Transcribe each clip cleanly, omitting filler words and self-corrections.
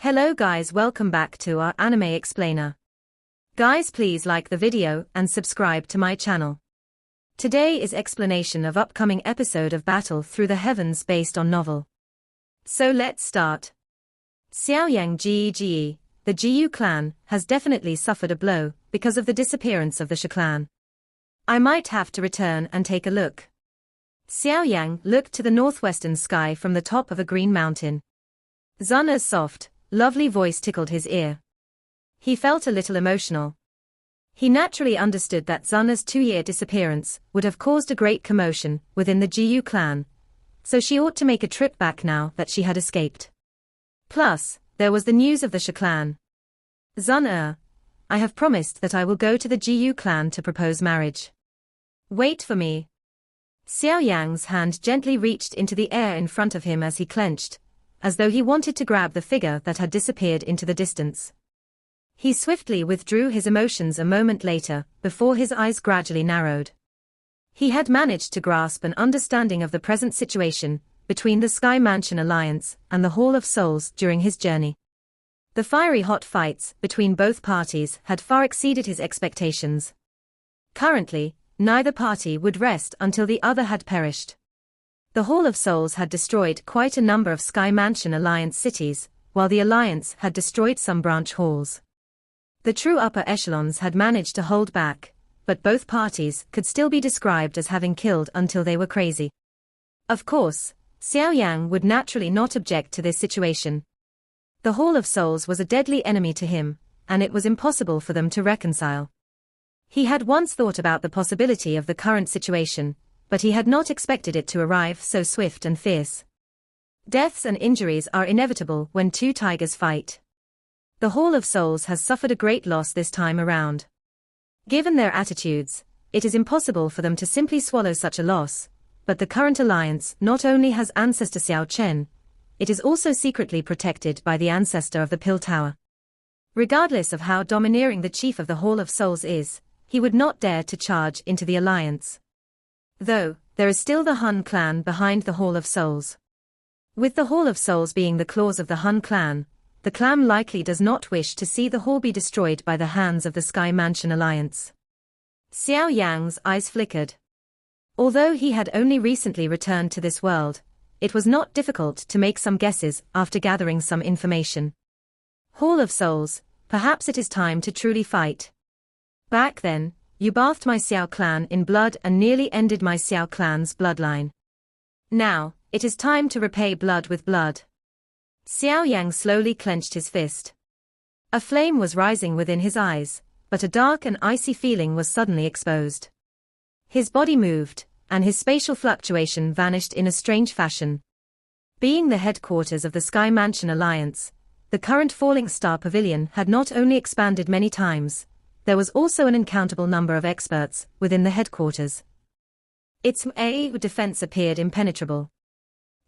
Hello guys, welcome back to our anime explainer. Guys, please like the video and subscribe to my channel. Today is explanation of upcoming episode of Battle Through the Heavens based on novel. So let's start. Xiao Yan Gege, the Jiu clan, has definitely suffered a blow because of the disappearance of the Shi clan. I might have to return and take a look. Xiao Yan looked to the northwestern sky from the top of a green mountain. Zunna's soft, lovely voice tickled his ear. He felt a little emotional. He naturally understood that Zunna's 2-year disappearance would have caused a great commotion within the Jiu clan, so she ought to make a trip back now that she had escaped. Plus, there was the news of the Shi clan. Zunna, I have promised that I will go to the Jiu clan to propose marriage. Wait for me. Xiao Yan's hand gently reached into the air in front of him as he clenched, as though he wanted to grab the figure that had disappeared into the distance. He swiftly withdrew his emotions a moment later, before his eyes gradually narrowed. He had managed to grasp an understanding of the present situation between the Sky Mansion Alliance and the Hall of Souls during his journey. The fiery hot fights between both parties had far exceeded his expectations. Currently, neither party would rest until the other had perished. The Hall of Souls had destroyed quite a number of Sky Mansion Alliance cities, while the Alliance had destroyed some branch halls. The true upper echelons had managed to hold back, but both parties could still be described as having killed until they were crazy. Of course, Xiao Yan would naturally not object to this situation. The Hall of Souls was a deadly enemy to him, and it was impossible for them to reconcile. He had once thought about the possibility of the current situation, but he had not expected it to arrive so swift and fierce. Deaths and injuries are inevitable when two tigers fight. The Hall of Souls has suffered a great loss this time around. Given their attitudes, it is impossible for them to simply swallow such a loss, but the current alliance not only has ancestor Xiao Chen, it is also secretly protected by the ancestor of the Pill Tower. Regardless of how domineering the chief of the Hall of Souls is, he would not dare to charge into the alliance. Though, there is still the Hun clan behind the Hall of Souls. With the Hall of Souls being the claws of the Hun clan, the clan likely does not wish to see the hall be destroyed by the hands of the Sky Mansion Alliance. Xiao Yan's eyes flickered. Although he had only recently returned to this world, it was not difficult to make some guesses after gathering some information. Hall of Souls, perhaps it is time to truly fight. Back then, you bathed my Xiao clan in blood and nearly ended my Xiao clan's bloodline. Now, it is time to repay blood with blood. Xiao Yan slowly clenched his fist. A flame was rising within his eyes, but a dark and icy feeling was suddenly exposed. His body moved, and his spatial fluctuation vanished in a strange fashion. Being the headquarters of the Sky Mansion Alliance, the current Falling Star Pavilion had not only expanded many times, there was also an uncountable number of experts within the headquarters. Its defense appeared impenetrable.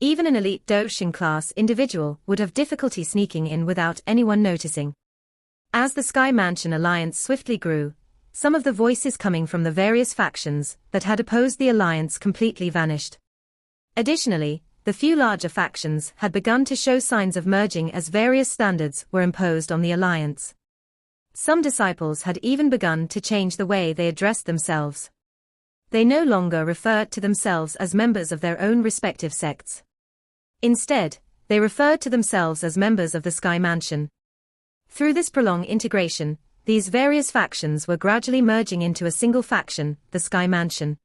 Even an elite Doshin class individual would have difficulty sneaking in without anyone noticing. As the Sky Mansion Alliance swiftly grew, some of the voices coming from the various factions that had opposed the alliance completely vanished. Additionally, the few larger factions had begun to show signs of merging as various standards were imposed on the alliance. Some disciples had even begun to change the way they addressed themselves. They no longer referred to themselves as members of their own respective sects. Instead, they referred to themselves as members of the Sky Mansion. Through this prolonged integration, these various factions were gradually merging into a single faction, the Sky Mansion.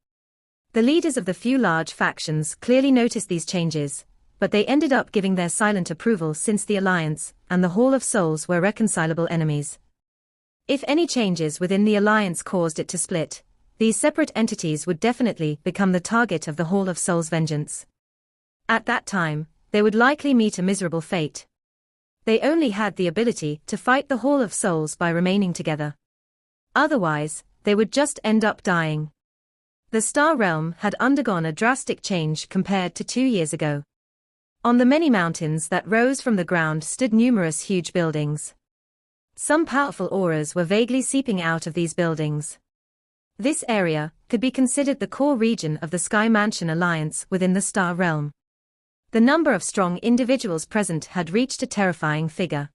The leaders of the few large factions clearly noticed these changes, but they ended up giving their silent approval since the alliance and the Hall of Souls were reconcilable enemies. If any changes within the alliance caused it to split, these separate entities would definitely become the target of the Hall of Souls' vengeance. At that time, they would likely meet a miserable fate. They only had the ability to fight the Hall of Souls by remaining together. Otherwise, they would just end up dying. The Star Realm had undergone a drastic change compared to 2 years ago. On the many mountains that rose from the ground stood numerous huge buildings. Some powerful auras were vaguely seeping out of these buildings. This area could be considered the core region of the Sky Mansion Alliance within the Star Realm. The number of strong individuals present had reached a terrifying figure.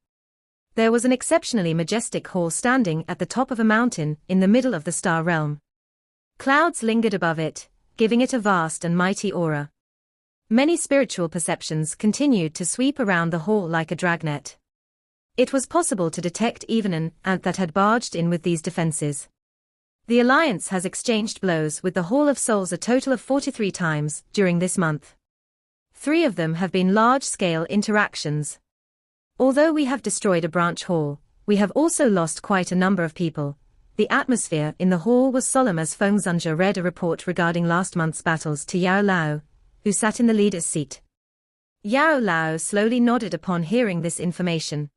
There was an exceptionally majestic hall standing at the top of a mountain in the middle of the star realm. Clouds lingered above it, giving it a vast and mighty aura. Many spiritual perceptions continued to sweep around the hall like a dragnet. It was possible to detect even an ant that had barged in with these defenses. The Alliance has exchanged blows with the Hall of Souls a total of 43 times during this month. 3 of them have been large-scale interactions. Although we have destroyed a branch hall, we have also lost quite a number of people. The atmosphere in the hall was solemn as Feng Zunja read a report regarding last month's battles to Yao Lao, who sat in the leader's seat. Yao Lao slowly nodded upon hearing this information.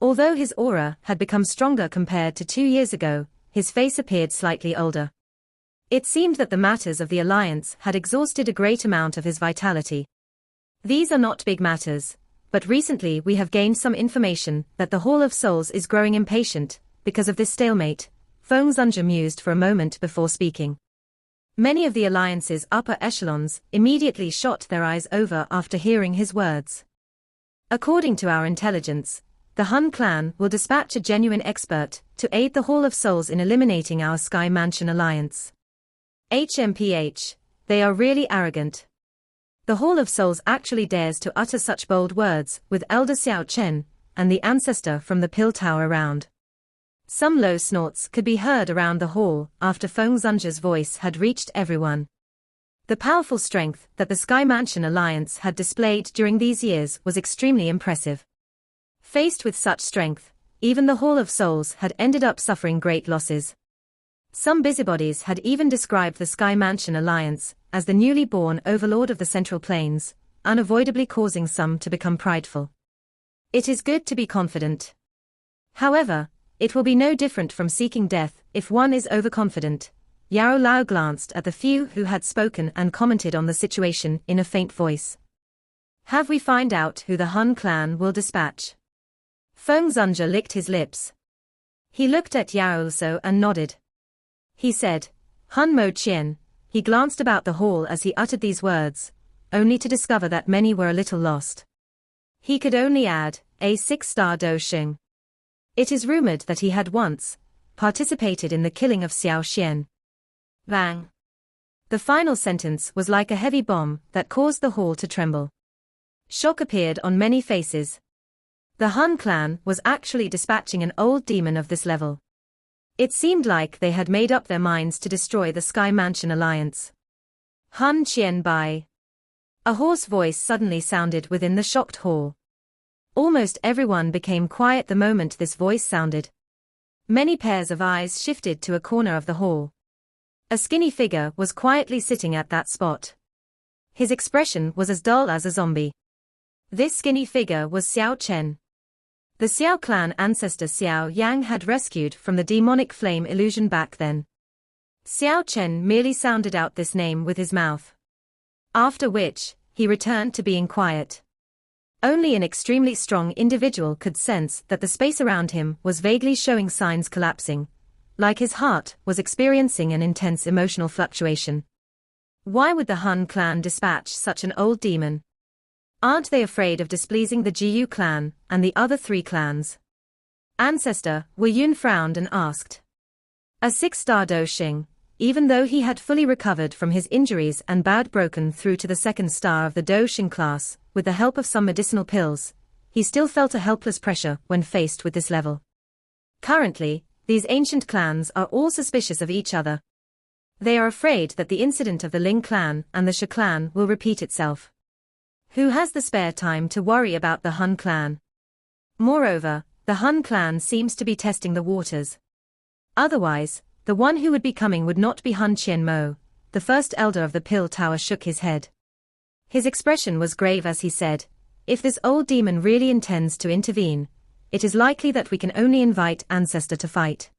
Although his aura had become stronger compared to 2 years ago, his face appeared slightly older. It seemed that the matters of the Alliance had exhausted a great amount of his vitality. These are not big matters, but recently we have gained some information that the Hall of Souls is growing impatient. Because of this stalemate, Feng Zunja mused for a moment before speaking. Many of the Alliance's upper echelons immediately shot their eyes over after hearing his words. According to our intelligence, the Han clan will dispatch a genuine expert to aid the Hall of Souls in eliminating our Sky Mansion alliance. HMPH, they are really arrogant. The Hall of Souls actually dares to utter such bold words with Elder Xiao Chen and the ancestor from the Pill Tower around. Some low snorts could be heard around the hall after Feng Zunja's voice had reached everyone. The powerful strength that the Sky Mansion alliance had displayed during these years was extremely impressive. Faced with such strength, even the Hall of Souls had ended up suffering great losses. Some busybodies had even described the Sky Mansion alliance as the newly born overlord of the Central Plains, unavoidably causing some to become prideful. It is good to be confident. However, it will be no different from seeking death if one is overconfident. Yao Lao glanced at the few who had spoken and commented on the situation in a faint voice. Have we find out who the Han clan will dispatch? Feng Zunja licked his lips. He looked at Yao Luso and nodded. He said, Han Mo Qian. He glanced about the hall as he uttered these words, only to discover that many were a little lost. He could only add, a 6-star Do Sheng. It is rumored that he had once participated in the killing of Xiao Yan. Bang. The final sentence was like a heavy bomb that caused the hall to tremble. Shock appeared on many faces. The Han clan was actually dispatching an old demon of this level. It seemed like they had made up their minds to destroy the Sky Mansion alliance. Han Qian Bai. A hoarse voice suddenly sounded within the shocked hall. Almost everyone became quiet the moment this voice sounded. Many pairs of eyes shifted to a corner of the hall. A skinny figure was quietly sitting at that spot. His expression was as dull as a zombie. This skinny figure was Xiao Chen. The Xiao clan ancestor Xiao Yan had rescued from the demonic flame illusion back then. Xiao Chen merely sounded out this name with his mouth. After which, he returned to being quiet. Only an extremely strong individual could sense that the space around him was vaguely showing signs collapsing, like his heart was experiencing an intense emotional fluctuation. Why would the Han clan dispatch such an old demon? Aren't they afraid of displeasing the Jiyu clan and the other 3 clans? Ancestor Wu Yun frowned and asked. A 6-star Do Sheng, even though he had fully recovered from his injuries and bad broken through to the 2nd star of the Do Sheng class, with the help of some medicinal pills, he still felt a helpless pressure when faced with this level. Currently, these ancient clans are all suspicious of each other. They are afraid that the incident of the Ling clan and the Shi clan will repeat itself. Who has the spare time to worry about the Han clan? Moreover, the Han clan seems to be testing the waters. Otherwise, the one who would be coming would not be Han Qian Mo. The first elder of the Pill Tower shook his head. His expression was grave as he said, if this old demon really intends to intervene, it is likely that we can only invite Ancestor to fight.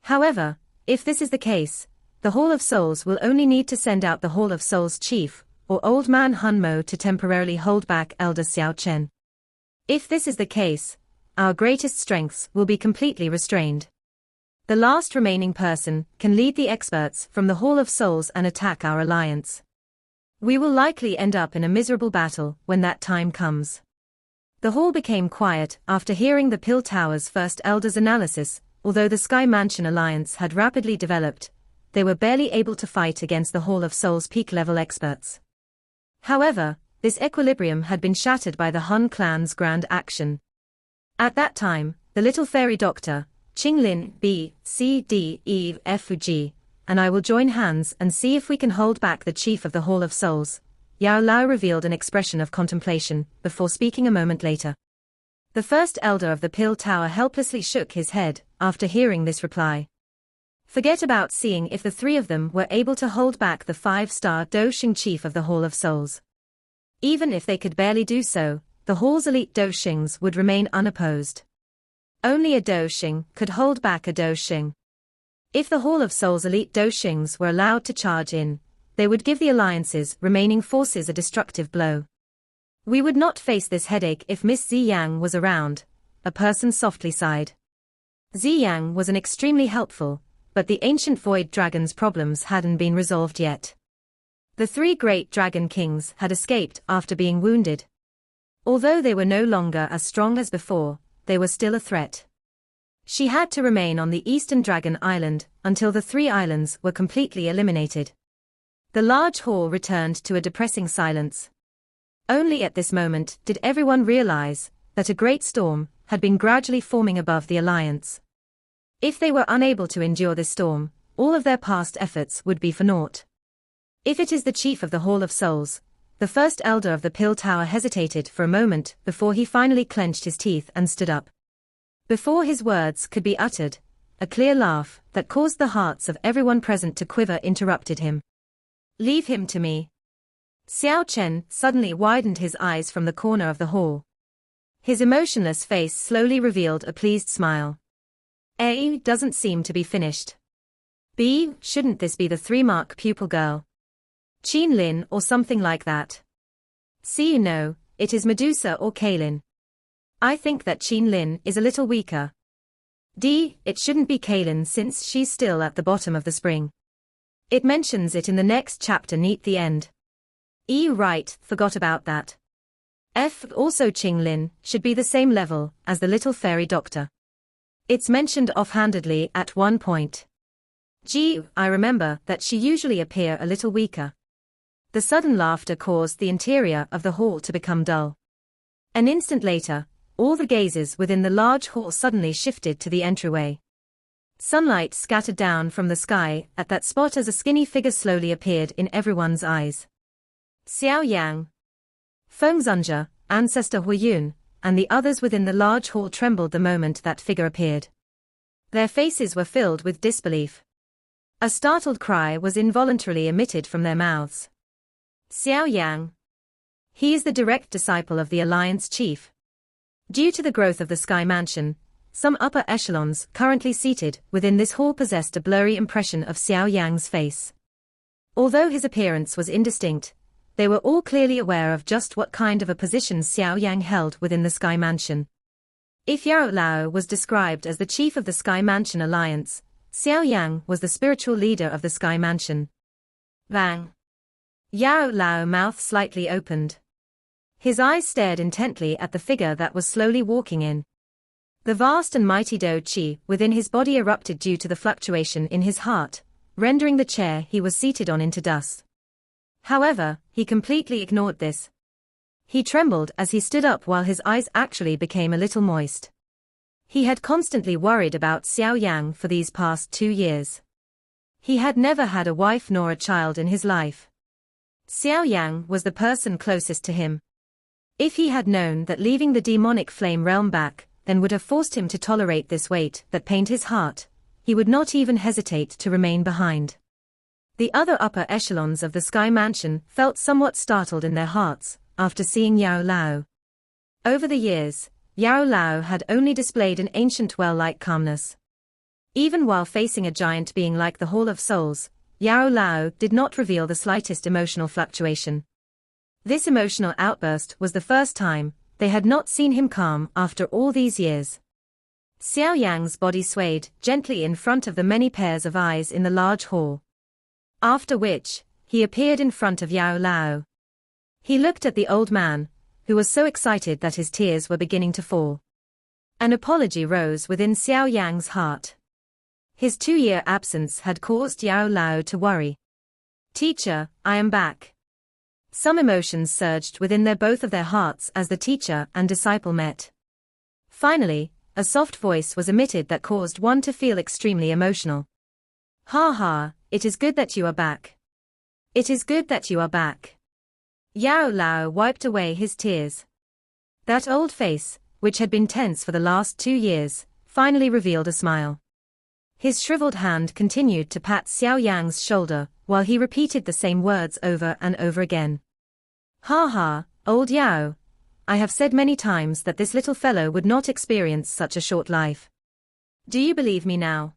However, if this is the case, the Hall of Souls will only need to send out the Hall of Souls chief, or Old Man Han Mo to temporarily hold back Elder Xiao Chen. If this is the case, our greatest strengths will be completely restrained. The last remaining person can lead the experts from the Hall of Souls and attack our alliance. We will likely end up in a miserable battle when that time comes. The hall became quiet after hearing the Pill Tower's first Elder's analysis. Although the Sky Mansion alliance had rapidly developed, they were barely able to fight against the Hall of Souls peak-level experts. However, this equilibrium had been shattered by the Hun clan's grand action. At that time, the little fairy doctor, Qing Lin, B, C, D, E, F, G, and I will join hands and see if we can hold back the chief of the Hall of Souls. Yao Lao revealed an expression of contemplation, before speaking a moment later. The first elder of the Pill Tower helplessly shook his head, after hearing this reply. Forget about seeing if the three of them were able to hold back the 5-star Do Xing chief of the Hall of Souls. Even if they could barely do so, the Hall's elite Do Xings would remain unopposed. Only a Do Xing could hold back a Do Xing. If the Hall of Souls elite Do Xings were allowed to charge in, they would give the Alliance's remaining forces a destructive blow. We would not face this headache if Miss Ziyang was around, a person softly sighed. Ziyang was an extremely helpful, but the ancient void dragon's problems hadn't been resolved yet. The 3 great dragon kings had escaped after being wounded. Although they were no longer as strong as before, they were still a threat. She had to remain on the Eastern Dragon Island until the 3 islands were completely eliminated. The large hall returned to a depressing silence. Only at this moment did everyone realize that a great storm had been gradually forming above the alliance. If they were unable to endure this storm, all of their past efforts would be for naught. If it is the chief of the Hall of Souls, the first elder of the Pill Tower hesitated for a moment before he finally clenched his teeth and stood up. Before his words could be uttered, a clear laugh that caused the hearts of everyone present to quiver interrupted him. "Leave him to me." Xiao Chen suddenly widened his eyes from the corner of the hall. His emotionless face slowly revealed a pleased smile. A doesn't seem to be finished. B, shouldn't this be the 3-mark pupil girl? Qin Lin or something like that? C, no, it is Medusa or Kaylin. I think that Qin Lin is a little weaker. D, it shouldn't be Kaylin since she's still at the bottom of the spring. It mentions it in the next chapter near the end. E, right, forgot about that. F, also Qing Lin should be the same level as the little fairy doctor. It's mentioned offhandedly at one point. G, I remember that she usually appear a little weaker. The sudden laughter caused the interior of the hall to become dull. An instant later, all the gazes within the large hall suddenly shifted to the entryway. Sunlight scattered down from the sky at that spot as a skinny figure slowly appeared in everyone's eyes. Xiao Yan, Feng Zunja, Ancestor Huiyun, and the others within the large hall trembled the moment that figure appeared. Their faces were filled with disbelief. A startled cry was involuntarily emitted from their mouths. Xiao Yan. He is the direct disciple of the Alliance chief. Due to the growth of the Sky Mansion, some upper echelons currently seated within this hall possessed a blurry impression of Xiao Yang's face. Although his appearance was indistinct, they were all clearly aware of just what kind of a position Xiao Yang held within the Sky Mansion. If Yao Lao was described as the chief of the Sky Mansion Alliance, Xiao Yang was the spiritual leader of the Sky Mansion. Bang! Yao Lao mouth slightly opened. His eyes stared intently at the figure that was slowly walking in. The vast and mighty Do Qi within his body erupted due to the fluctuation in his heart, rendering the chair he was seated on into dust. However, he completely ignored this. He trembled as he stood up while his eyes actually became a little moist. He had constantly worried about Xiao Yang for these past 2 years. He had never had a wife nor a child in his life. Xiao Yang was the person closest to him. If he had known that leaving the demonic flame realm back then would have forced him to tolerate this weight that pained his heart, he would not even hesitate to remain behind. The other upper echelons of the Sky Mansion felt somewhat startled in their hearts after seeing Yao Lao. Over the years, Yao Lao had only displayed an ancient well-like calmness. Even while facing a giant being like the Hall of Souls, Yao Lao did not reveal the slightest emotional fluctuation. This emotional outburst was the first time they had not seen him calm after all these years. Xiao Yang's body swayed gently in front of the many pairs of eyes in the large hall. After which, he appeared in front of Yao Lao. He looked at the old man, who was so excited that his tears were beginning to fall. An apology rose within Xiao Yang's heart. His 2-year absence had caused Yao Lao to worry. "Teacher, I am back." Some emotions surged within both of their hearts as the teacher and disciple met. Finally, a soft voice was emitted that caused one to feel extremely emotional. "Ha ha, it is good that you are back. It is good that you are back." Yao Lao wiped away his tears. That old face, which had been tense for the last 2 years, finally revealed a smile. His shriveled hand continued to pat Xiao Yang's shoulder, while he repeated the same words over and over again. "Ha ha, old Yao. I have said many times that this little fellow would not experience such a short life. Do you believe me now?"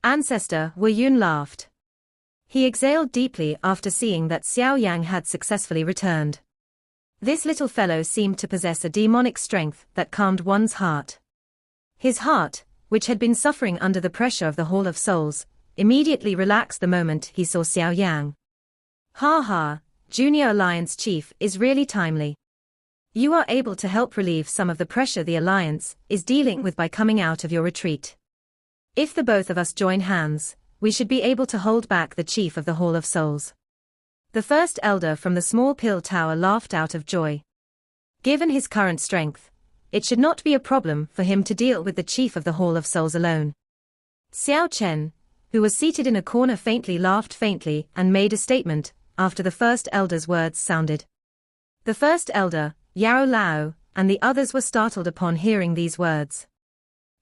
Ancestor Wu Yun laughed. He exhaled deeply after seeing that Xiao Yang had successfully returned. This little fellow seemed to possess a demonic strength that calmed one's heart. His heart, which had been suffering under the pressure of the Hall of Souls, immediately relaxed the moment he saw Xiao Yang. "Ha ha, Junior Alliance Chief is really timely. You are able to help relieve some of the pressure the Alliance is dealing with by coming out of your retreat. If the both of us join hands, we should be able to hold back the Chief of the Hall of Souls." The first elder from the small pill tower laughed out of joy. Given his current strength, it should not be a problem for him to deal with the Chief of the Hall of Souls alone. Xiao Chen, who was seated in a corner, faintly laughed faintly and made a statement after the first elder's words sounded. The first elder, Yao Lao, and the others were startled upon hearing these words.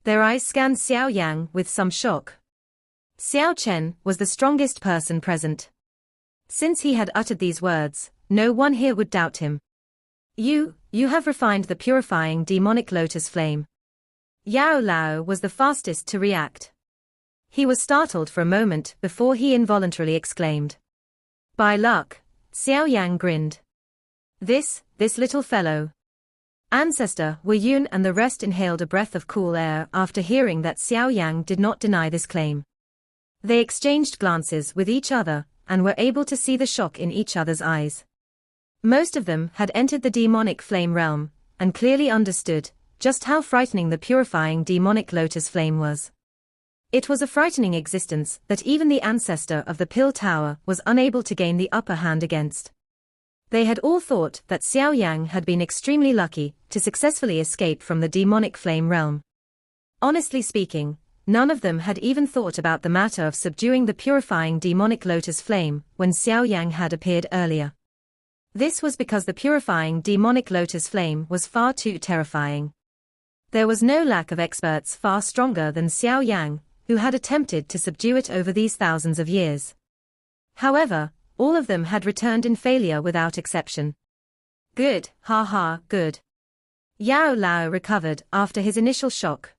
Their eyes scanned Xiao Yang with some shock. Xiao Chen was the strongest person present. Since he had uttered these words, no one here would doubt him. You have refined the purifying demonic lotus flame." Yao Lao was the fastest to react. He was startled for a moment before he involuntarily exclaimed. "By luck." Xiao Yang grinned. This little fellow." Ancestor Wu Yun and the rest inhaled a breath of cool air after hearing that Xiao Yang did not deny this claim. They exchanged glances with each other, and were able to see the shock in each other's eyes. Most of them had entered the demonic flame realm, and clearly understood just how frightening the purifying demonic lotus flame was. It was a frightening existence that even the ancestor of the Pill Tower was unable to gain the upper hand against. They had all thought that Xiao Yang had been extremely lucky to successfully escape from the demonic flame realm. Honestly speaking, none of them had even thought about the matter of subduing the purifying demonic lotus flame when Xiao Yang had appeared earlier. This was because the purifying demonic lotus flame was far too terrifying. There was no lack of experts far stronger than Xiao Yang, who had attempted to subdue it over these thousands of years. However, all of them had returned in failure without exception. "Good, ha ha, good." Yao Lao recovered after his initial shock.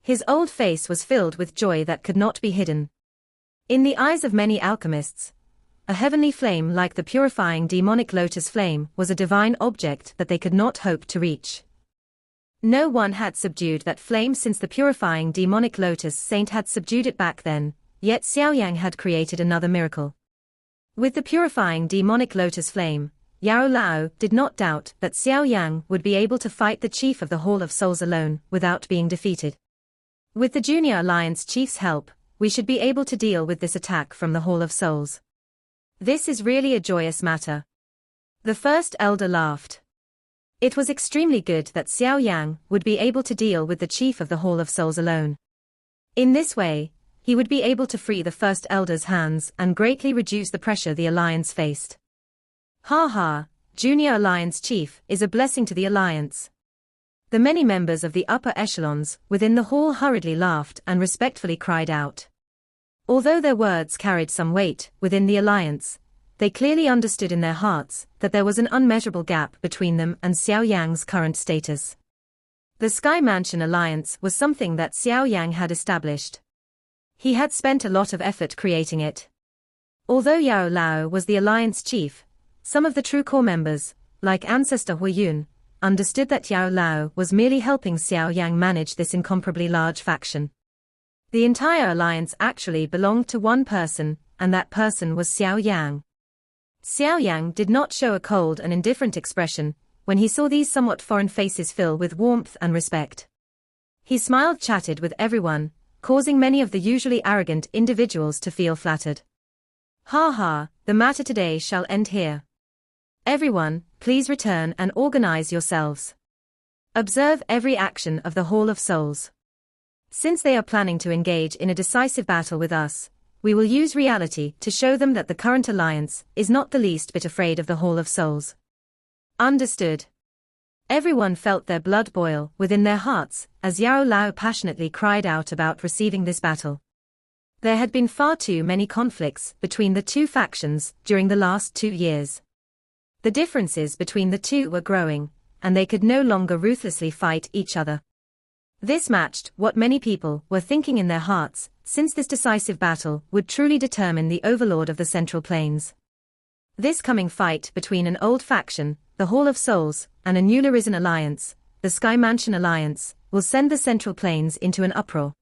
His old face was filled with joy that could not be hidden. In the eyes of many alchemists, a heavenly flame like the purifying demonic lotus flame was a divine object that they could not hope to reach. No one had subdued that flame since the purifying demonic lotus saint had subdued it back then, yet Xiao Yang had created another miracle. With the purifying demonic lotus flame, Yao Lao did not doubt that Xiao Yang would be able to fight the Chief of the Hall of Souls alone without being defeated. With the Junior Alliance Chief's help, we should be able to deal with this attack from the Hall of Souls. This is really a joyous matter. The first elder laughed. It was extremely good that Xiao Yang would be able to deal with the Chief of the Hall of Souls alone. In this way, he would be able to free the first elder's hands and greatly reduce the pressure the Alliance faced. "Ha ha, Junior Alliance Chief is a blessing to the Alliance." The many members of the upper echelons within the hall hurriedly laughed and respectfully cried out. Although their words carried some weight within the Alliance, they clearly understood in their hearts that there was an unmeasurable gap between them and Xiao Yang's current status. The Sky Mansion Alliance was something that Xiao Yang had established. He had spent a lot of effort creating it. Although Yao Lao was the Alliance chief, some of the true core members, like Ancestor Hu Yun, understood that Yao Lao was merely helping Xiao Yang manage this incomparably large faction. The entire alliance actually belonged to one person, and that person was Xiao Yang. Xiao Yang did not show a cold and indifferent expression, when he saw these somewhat foreign faces fill with warmth and respect. He smiled, chatted with everyone, causing many of the usually arrogant individuals to feel flattered. Ha ha, the matter today shall end here. Everyone, please return and organize yourselves. Observe every action of the Hall of Souls. Since they are planning to engage in a decisive battle with us, we will use reality to show them that the current alliance is not the least bit afraid of the Hall of Souls. Understood. Everyone felt their blood boil within their hearts as Xiao Lao passionately cried out about receiving this battle. There had been far too many conflicts between the two factions during the last 2 years. The differences between the two were growing, and they could no longer ruthlessly fight each other. This matched what many people were thinking in their hearts, since this decisive battle would truly determine the overlord of the Central Plains. This coming fight between an old faction, the Hall of Souls, and a newly risen alliance, the Sky Mansion Alliance, will send the Central Plains into an uproar.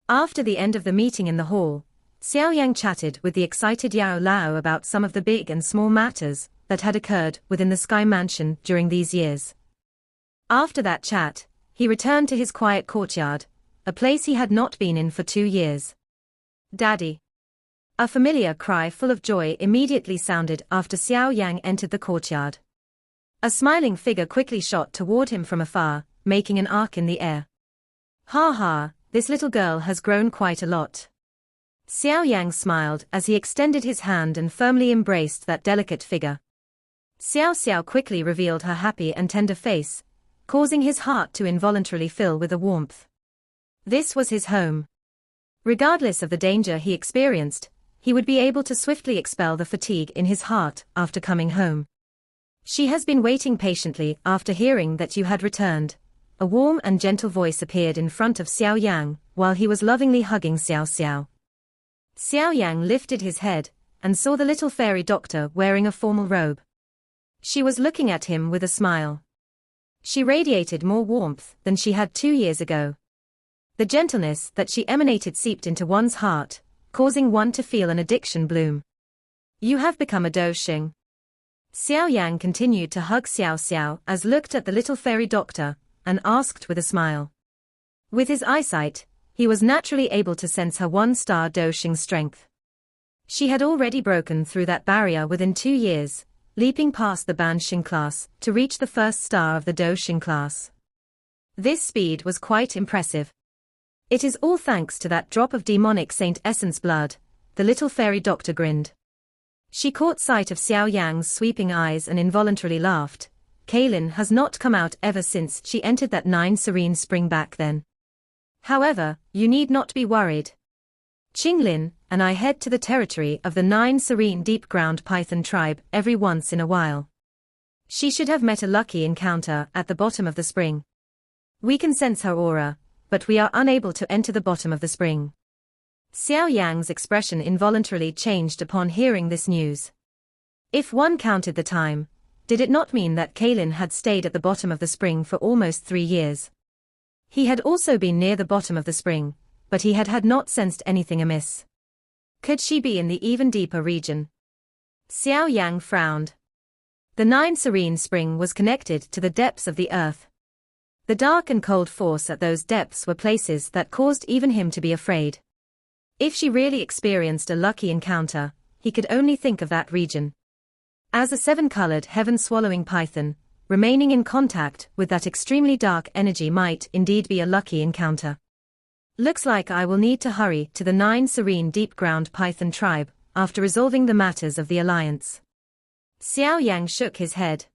After the end of the meeting in the hall, Xiao Yan chatted with the excited Xiao Lao about some of the big and small matters that had occurred within the Sky Mansion during these years. After that chat, he returned to his quiet courtyard, a place he had not been in for 2 years. Daddy! A familiar cry full of joy immediately sounded after Xiao Yang entered the courtyard. A smiling figure quickly shot toward him from afar, making an arc in the air. Ha ha, this little girl has grown quite a lot. Xiao Yang smiled as he extended his hand and firmly embraced that delicate figure. Xiao Xiao quickly revealed her happy and tender face, causing his heart to involuntarily fill with a warmth. This was his home. Regardless of the danger he experienced, he would be able to swiftly expel the fatigue in his heart after coming home. She has been waiting patiently after hearing that you had returned. A warm and gentle voice appeared in front of Xiao Yang, while he was lovingly hugging Xiao Xiao. Xiao Yang lifted his head, and saw the little fairy doctor wearing a formal robe. She was looking at him with a smile. She radiated more warmth than she had 2 years ago. The gentleness that she emanated seeped into one's heart, causing one to feel an addiction bloom. You have become a Doshing. Xiao Yang continued to hug Xiao Xiao as looked at the little fairy doctor, and asked with a smile. With his eyesight, he was naturally able to sense her 1-star Doshing strength. She had already broken through that barrier within 2 years, leaping past the Banshing class to reach the 1st star of the Doshing class. This speed was quite impressive. It is all thanks to that drop of demonic saint essence blood, the little fairy doctor grinned. She caught sight of Xiao Yang's sweeping eyes and involuntarily laughed. Kaylin has not come out ever since she entered that 9 serene spring back then. However, you need not be worried. Qinglin and I head to the territory of the 9 serene deep-ground python tribe every once in a while. She should have met a lucky encounter at the bottom of the spring. We can sense her aura, but we are unable to enter the bottom of the spring. Xiao Yang's expression involuntarily changed upon hearing this news. If one counted the time, did it not mean that Kaylin had stayed at the bottom of the spring for almost 3 years? He had also been near the bottom of the spring, but he had not sensed anything amiss. Could she be in the even deeper region? Xiao Yang frowned. The 9 serene spring was connected to the depths of the earth. The dark and cold force at those depths were places that caused even him to be afraid. If she really experienced a lucky encounter, he could only think of that region. As a 7-colored heaven-swallowing python, remaining in contact with that extremely dark energy might indeed be a lucky encounter. Looks like I will need to hurry to the 9 serene deep-ground python tribe, after resolving the matters of the alliance. Xiao Yang shook his head.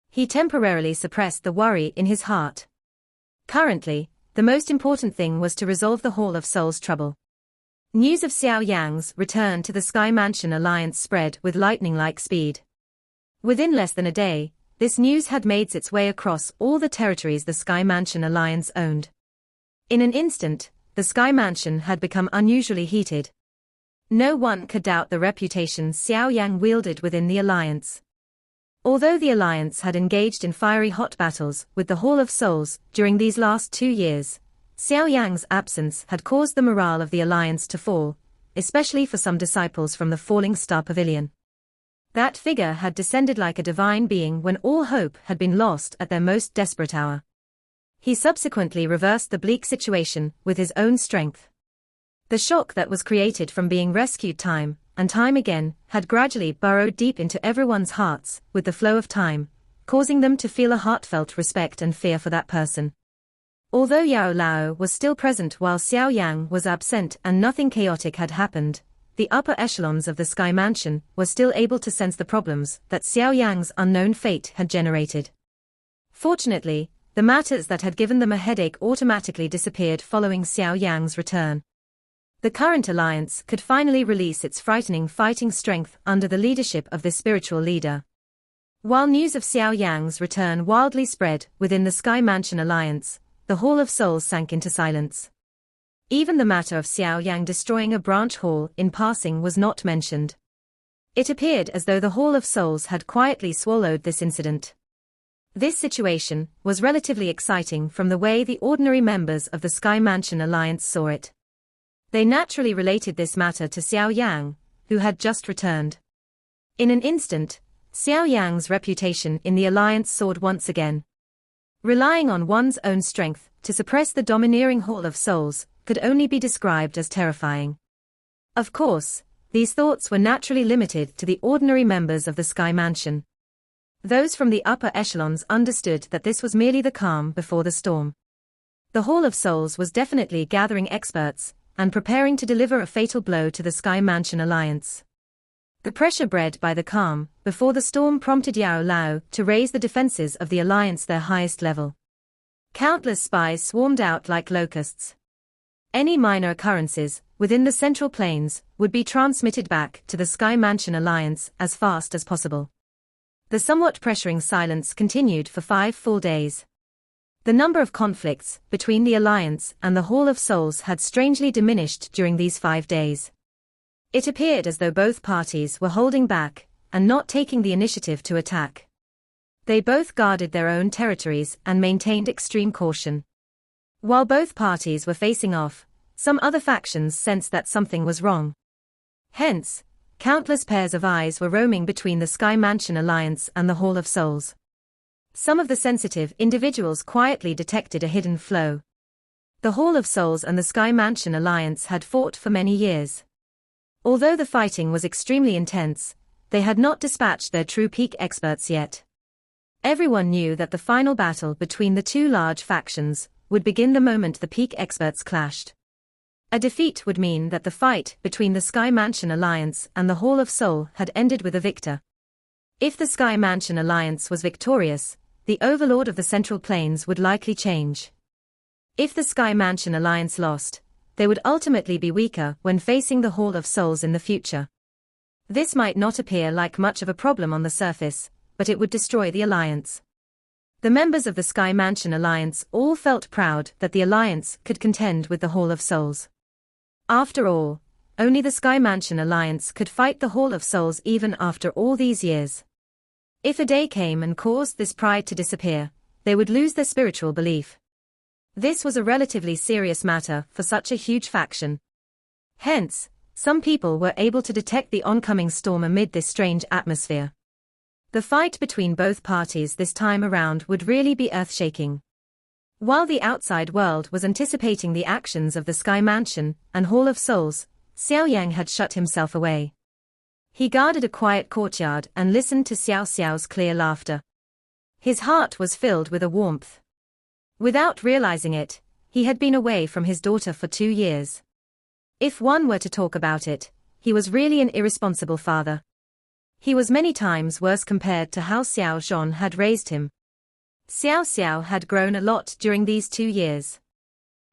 He temporarily suppressed the worry in his heart. Currently, the most important thing was to resolve the Hall of Souls trouble. News of Xiao Yang's return to the Sky Mansion Alliance spread with lightning-like speed. Within less than a day, this news had made its way across all the territories the Sky Mansion Alliance owned. In an instant, the Sky Mansion had become unusually heated. No one could doubt the reputation Xiao Yang wielded within the alliance. Although the alliance had engaged in fiery hot battles with the Hall of Souls during these last 2 years, Xiao Yang's absence had caused the morale of the alliance to fall, especially for some disciples from the Falling Star Pavilion. That figure had descended like a divine being when all hope had been lost at their most desperate hour. He subsequently reversed the bleak situation with his own strength. The shock that was created from being rescued time and time again had gradually burrowed deep into everyone's hearts with the flow of time, causing them to feel a heartfelt respect and fear for that person. Although Yao Lao was still present while Xiao Yan was absent and nothing chaotic had happened, the upper echelons of the Sky Mansion were still able to sense the problems that Xiao Yang's unknown fate had generated. Fortunately, the matters that had given them a headache automatically disappeared following Xiao Yang's return. The current alliance could finally release its frightening fighting strength under the leadership of this spiritual leader. While news of Xiao Yang's return wildly spread within the Sky Mansion alliance, the Hall of Souls sank into silence. Even the matter of Xiao Yang destroying a branch hall in passing was not mentioned. It appeared as though the Hall of Souls had quietly swallowed this incident. This situation was relatively exciting from the way the ordinary members of the Sky Mansion alliance saw it. They naturally related this matter to Xiao Yang, who had just returned. In an instant, Xiao Yang's reputation in the alliance soared once again. Relying on one's own strength to suppress the domineering Hall of Souls could only be described as terrifying. Of course, these thoughts were naturally limited to the ordinary members of the Sky Mansion. Those from the upper echelons understood that this was merely the calm before the storm. The Hall of Souls was definitely gathering experts and preparing to deliver a fatal blow to the Sky Mansion alliance. The pressure bred by the calm before the storm prompted Yao Lao to raise the defenses of the alliance their highest level. Countless spies swarmed out like locusts. Any minor occurrences within the Central Plains would be transmitted back to the Sky Mansion alliance as fast as possible. The somewhat pressuring silence continued for 5 full days. The number of conflicts between the alliance and the Hall of Souls had strangely diminished during these 5 days. It appeared as though both parties were holding back and not taking the initiative to attack. They both guarded their own territories and maintained extreme caution. While both parties were facing off, some other factions sensed that something was wrong. Hence, countless pairs of eyes were roaming between the Sky Mansion alliance and the Hall of Souls. Some of the sensitive individuals quietly detected a hidden flow. The Hall of Souls and the Sky Mansion alliance had fought for many years. Although the fighting was extremely intense, they had not dispatched their true peak experts yet. Everyone knew that the final battle between the two large factions would begin the moment the peak experts clashed. A defeat would mean that the fight between the Sky Mansion alliance and the Hall of Soul had ended with a victor. If the Sky Mansion alliance was victorious, the overlord of the Central Plains would likely change. If the Sky Mansion alliance lost, they would ultimately be weaker when facing the Hall of Souls in the future. This might not appear like much of a problem on the surface, but it would destroy the alliance. The members of the Sky Mansion alliance all felt proud that the alliance could contend with the Hall of Souls. After all, only the Sky Mansion alliance could fight the Hall of Souls even after all these years. If a day came and caused this pride to disappear, they would lose their spiritual belief. This was a relatively serious matter for such a huge faction. Hence, some people were able to detect the oncoming storm amid this strange atmosphere. The fight between both parties this time around would really be earth-shaking. While the outside world was anticipating the actions of the Sky Mansion and Hall of Souls, Xiao Yang had shut himself away. He guarded a quiet courtyard and listened to Xiao Xiao's clear laughter. His heart was filled with a warmth. Without realizing it, he had been away from his daughter for 2 years. If one were to talk about it, he was really an irresponsible father. He was many times worse compared to how Xiao Zhon had raised him. Xiao Xiao had grown a lot during these 2 years.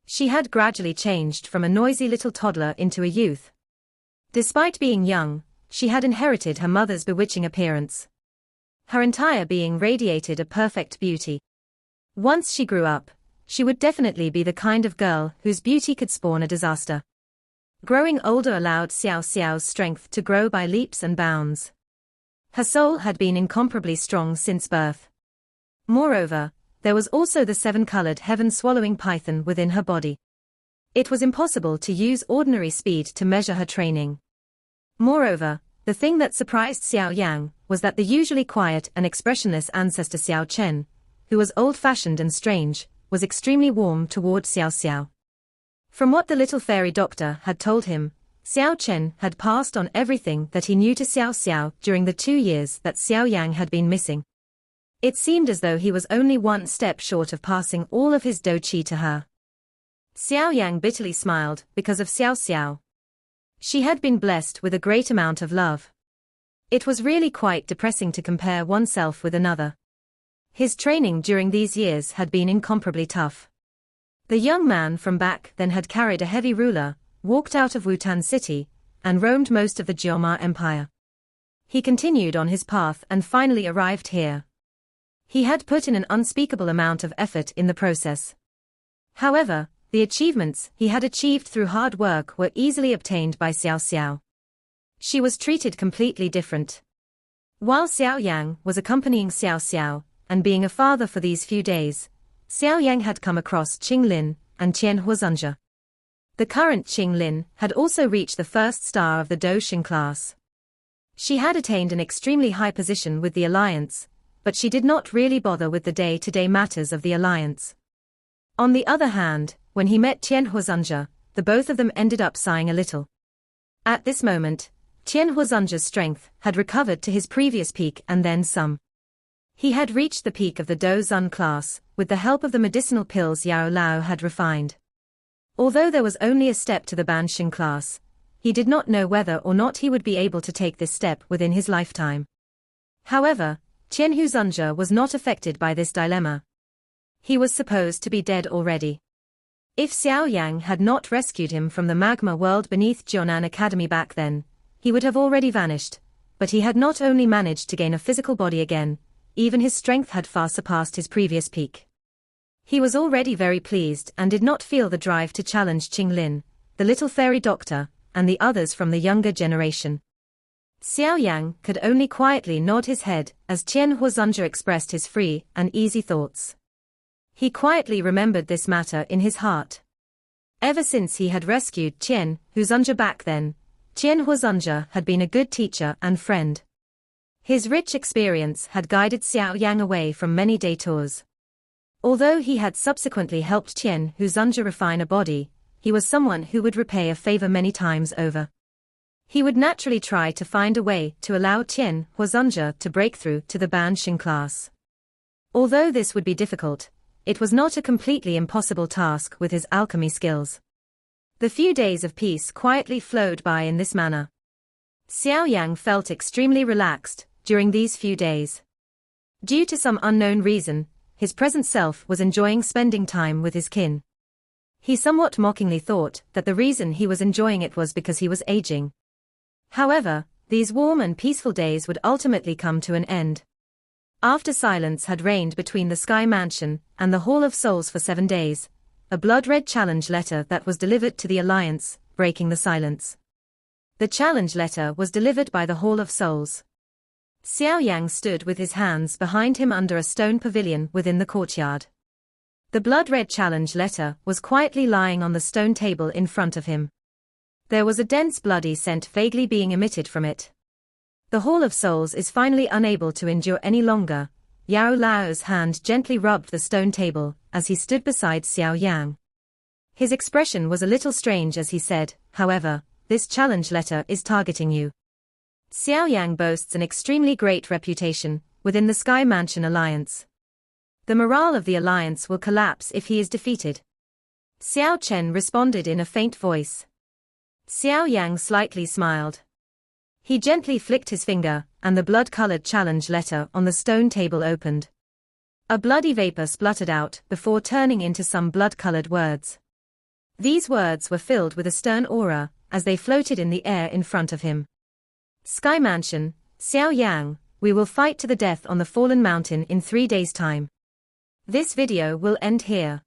She had gradually changed from a noisy little toddler into a youth. Despite being young, she had inherited her mother's bewitching appearance. Her entire being radiated a perfect beauty. Once she grew up, she would definitely be the kind of girl whose beauty could spawn a disaster. Growing older allowed Xiao Xiao's strength to grow by leaps and bounds. Her soul had been incomparably strong since birth. Moreover, there was also the 7-colored heaven-swallowing python within her body. It was impossible to use ordinary speed to measure her training. Moreover, The thing that surprised Xiao Yang was that the usually quiet and expressionless ancestor Xiao Chen, who was old-fashioned and strange, was extremely warm toward Xiao Xiao. From what the little fairy doctor had told him, Xiao Chen had passed on everything that he knew to Xiao Xiao during the 2 years that Xiao Yang had been missing. It seemed as though he was only one step short of passing all of his dou qi to her. Xiao Yang bitterly smiled because of Xiao Xiao. She had been blessed with a great amount of love. It was really quite depressing to compare oneself with another. His training during these years had been incomparably tough. The young man from back then had carried a heavy ruler, walked out of Wutan City, and roamed most of the Jioma Empire. He continued on his path and finally arrived here. He had put in an unspeakable amount of effort in the process. However, the achievements he had achieved through hard work were easily obtained by Xiao Xiao. She was treated completely different. While Xiao Yang was accompanying Xiao Xiao, and being a father for these few days, Xiao Yang had come across Qing Lin and Qian Huozunja. The current Qing Lin had also reached the first star of the Dou Xin class. She had attained an extremely high position with the alliance, but she did not really bother with the day-to-day matters of the alliance. On the other hand, when he met Qian Huozunja, the both of them ended up sighing a little. At this moment, Qian Huozunja's strength had recovered to his previous peak and then some. He had reached the peak of the Dou Zun class, with the help of the medicinal pills Yao Lao had refined. Although there was only a step to the Ban Xin class, he did not know whether or not he would be able to take this step within his lifetime. However, Qian Huozunja was not affected by this dilemma. He was supposed to be dead already. If Xiao Yang had not rescued him from the magma world beneath Jiunan Academy back then, he would have already vanished, but he had not only managed to gain a physical body again, even his strength had far surpassed his previous peak. He was already very pleased and did not feel the drive to challenge Qing Lin, the little fairy doctor, and the others from the younger generation. Xiao Yang could only quietly nod his head as Qian Huozunja expressed his free and easy thoughts. He quietly remembered this matter in his heart. Ever since he had rescued Qian Huozunja back then, Qian Huozunja had been a good teacher and friend. His rich experience had guided Xiao Yang away from many detours. Although he had subsequently helped Qian Huozunja refine a body, he was someone who would repay a favor many times over. He would naturally try to find a way to allow Qian Huozunja to break through to the Ban Xin class. Although this would be difficult, it was not a completely impossible task with his alchemy skills. The few days of peace quietly flowed by in this manner. Xiao Yang felt extremely relaxed during these few days. Due to some unknown reason, his present self was enjoying spending time with his kin. He somewhat mockingly thought that the reason he was enjoying it was because he was aging. However, these warm and peaceful days would ultimately come to an end. After silence had reigned between the Sky Mansion and the Hall of Souls for 7 days, a blood-red challenge letter that was delivered to the Alliance, breaking the silence. The challenge letter was delivered by the Hall of Souls. Xiao Yang stood with his hands behind him under a stone pavilion within the courtyard. The blood-red challenge letter was quietly lying on the stone table in front of him. There was a dense bloody scent vaguely being emitted from it. The Hall of Souls is finally unable to endure any longer. Yao Lao's hand gently rubbed the stone table as he stood beside Xiao Yang. His expression was a little strange as he said, "However, this challenge letter is targeting you." Xiao Yang boasts an extremely great reputation within the Sky Mansion Alliance. The morale of the Alliance will collapse if he is defeated. Xiao Chen responded in a faint voice. Xiao Yang slightly smiled. He gently flicked his finger, and the blood-colored challenge letter on the stone table opened. A bloody vapor spluttered out before turning into some blood-colored words. These words were filled with a stern aura as they floated in the air in front of him. Sky Mansion, Xiao Yang, we will fight to the death on the Fallen Mountain in 3 days' time. This video will end here.